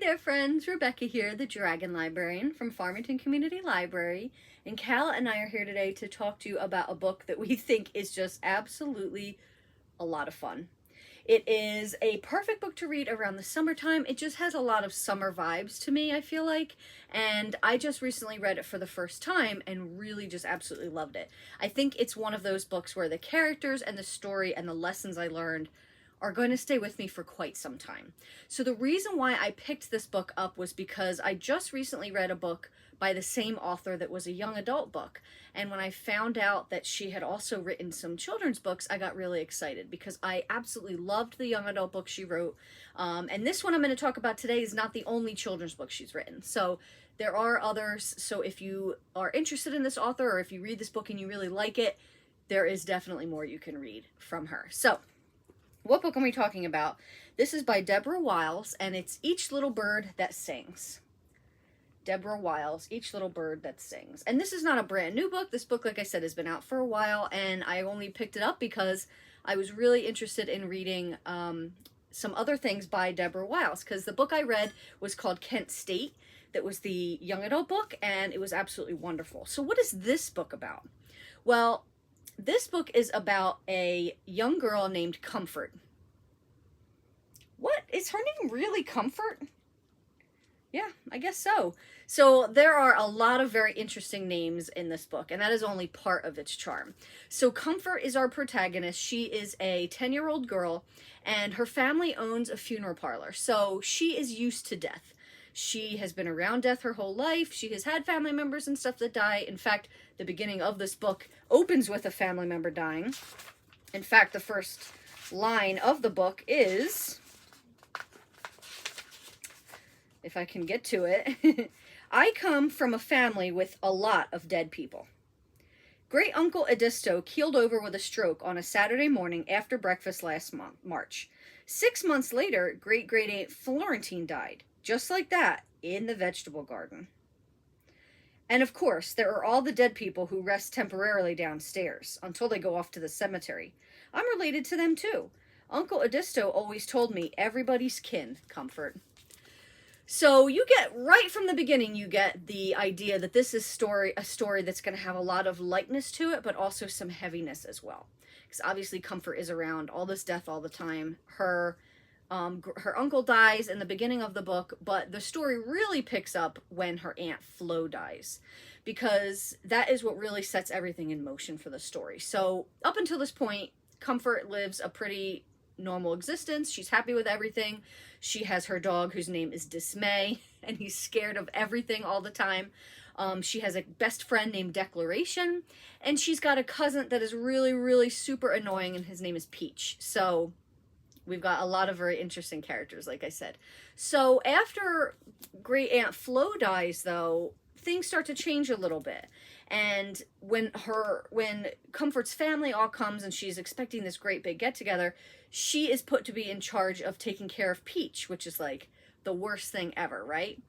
there, friends. Rebecca here, the Dragon Librarian from Farmington Community Library. And Cal and I are here today to talk to you about a book that we think is just absolutely a lot of fun. It is a perfect book to read around the summertime. It just has a lot of summer vibes to me, I feel like. And I just recently read it for the first time and really just absolutely loved it. I think it's one of those books where the characters and the story and the lessons I learned are going to stay with me for quite some time. So the reason why I picked this book up was because I just recently read a book by the same author that was a young adult book. And when I found out that she had also written some children's books, I got really excited because I absolutely loved the young adult book she wrote. And this one I'm going to talk about today is not the only children's book she's written. So there are others. So if you are interested in this author, or if you read this book and you really like it, there is definitely more you can read from her. So what book are we talking about? This is by Deborah Wiles, and it's Each Little Bird That Sings. Deborah Wiles, Each Little Bird That Sings. And this is not a brand new book. This book, like I said, has been out for a while, and I only picked it up because I was really interested in reading some other things by Deborah Wiles, because the book I read was called Kent State. That was the young adult book, and it was absolutely wonderful. So what is this book about? Well, this book is about a young girl named Comfort. What? Is her name really Comfort? Yeah, I guess so. So there are a lot of very interesting names in this book, and that is only part of its charm. So Comfort is our protagonist. She is a 10-year-old girl, and her family owns a funeral parlor. So she is used to death. She has been around death her whole life. She has had family members and stuff that die. In fact, the beginning of this book opens with a family member dying. In fact, the first line of the book is, if I can get to it, I come from a family with a lot of dead people. Great Uncle Edisto keeled over with a stroke on a Saturday morning after breakfast last March. 6 months later, Great-Great-Aunt Florentine died. Just like that, in the vegetable garden. And of course, there are all the dead people who rest temporarily downstairs until they go off to the cemetery. I'm related to them too. Uncle Edisto always told me everybody's kin, Comfort. So you get, right from the beginning, you get the idea that this is a story that's going to have a lot of lightness to it, but also some heaviness as well. Because obviously Comfort is around all this death all the time. Her uncle dies in the beginning of the book, but the story really picks up when her Aunt Flo dies, because that is what really sets everything in motion for the story. So up until this point, Comfort lives a pretty normal existence. She's happy with everything. She has her dog whose name is Dismay, and he's scared of everything all the time. She has a best friend named Declaration, and she's got a cousin that is really, really super annoying, and his name is Peach. So we've got a lot of very interesting characters, like I said. So after Great Aunt Flo dies, though, things start to change a little bit. And when Comfort's family all comes and she's expecting this great big get-together, she is put to be in charge of taking care of Peach, which is like the worst thing ever, right?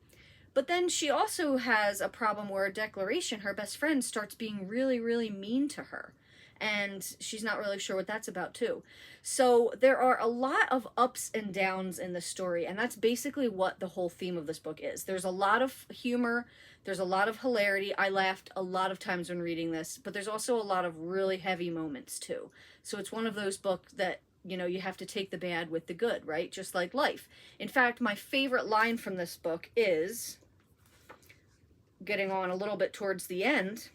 But then she also has a problem where Declaration, her best friend, starts being really, really mean to her. And she's not really sure what that's about too. So there are a lot of ups and downs in the story, and that's basically what the whole theme of this book is. There's a lot of humor, there's a lot of hilarity. I laughed a lot of times when reading this, but there's also a lot of really heavy moments too. So it's one of those books that, you know, you have to take the bad with the good, right? Just like life. In fact, my favorite line from this book is, getting on a little bit towards the end,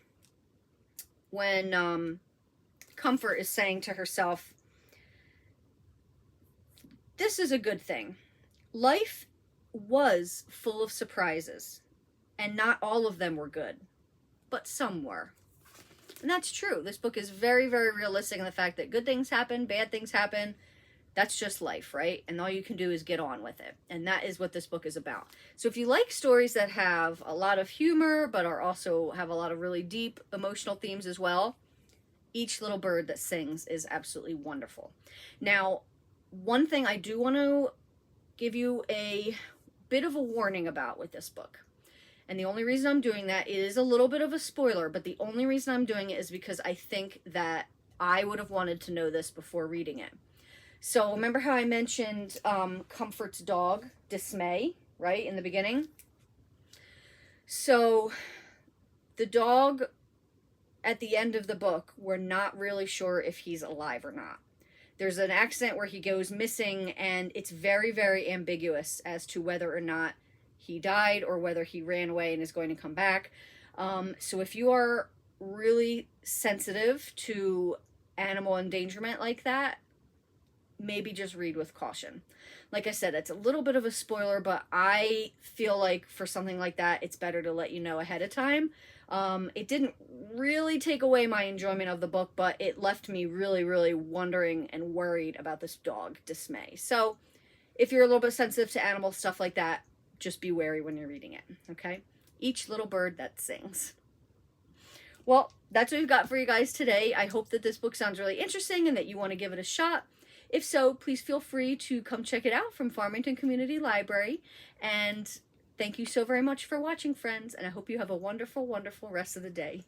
when Comfort is saying to herself, this is a good thing. Life was full of surprises, and not all of them were good, but some were. And that's true. This book is very, very realistic in the fact that good things happen, bad things happen. That's just life, right? And all you can do is get on with it. And that is what this book is about. So if you like stories that have a lot of humor, but are also have a lot of really deep emotional themes as well, Each Little Bird That Sings is absolutely wonderful. Now, one thing I do want to give you a bit of a warning about with this book, and the only reason I'm doing that is a little bit of a spoiler, but the only reason I'm doing it is because I think that I would have wanted to know this before reading it. So remember how I mentioned Comfort's dog, Dismay, right, in the beginning. So the dog at the end of the book, we're not really sure if he's alive or not. There's an accident where he goes missing, and it's very, very ambiguous as to whether or not he died or whether he ran away and is going to come back. So if you are really sensitive to animal endangerment like that, maybe just read with caution. Like I said, it's a little bit of a spoiler, but I feel like for something like that, it's better to let you know ahead of time. It didn't really take away my enjoyment of the book, but it left me really, really wondering and worried about this dog, Dismay. So if you're a little bit sensitive to animal stuff like that, just be wary when you're reading it, okay? Each little bird that sings. Well, that's what we've got for you guys today. I hope that this book sounds really interesting and that you want to give it a shot. If so, please feel free to come check it out from Farmington Community Library. And thank you so very much for watching, friends, and I hope you have a wonderful, wonderful rest of the day.